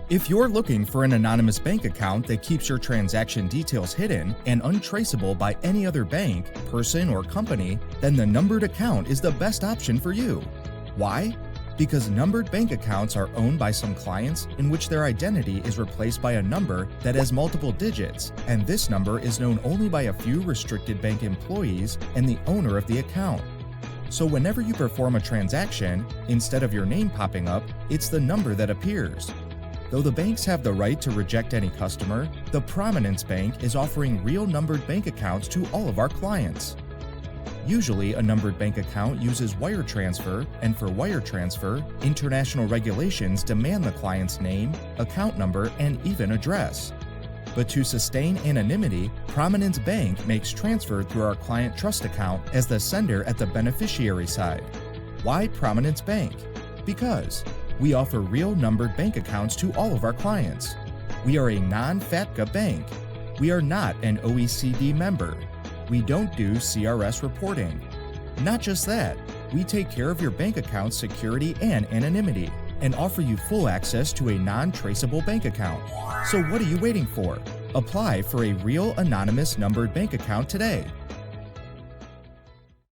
If you're looking for an anonymous bank account that keeps your transaction details hidden and untraceable by any other bank, person, or company, then the numbered account is the best option for you. Why? Because numbered bank accounts are owned by some clients in which their identity is replaced by a number that has multiple digits, and this number is known only by a few restricted bank employees and the owner of the account. So whenever you perform a transaction, instead of your name popping up, it's the number that appears. Though the banks have the right to reject any customer, the Prominence Bank is offering real numbered bank accounts to all of our clients. Usually, a numbered bank account uses wire transfer, and for wire transfer, international regulations demand the client's name, account number, and even address. But to sustain anonymity, Prominence Bank makes transfer through our client trust account as the sender at the beneficiary side. Why Prominence Bank? Because we offer real numbered bank accounts to all of our clients. We are a non-FATCA bank. We are not an OECD member. We don't do CRS reporting. Not just that, we take care of your bank account's security and anonymity and offer you full access to a non-traceable bank account. So what are you waiting for? Apply for a real anonymous numbered bank account today.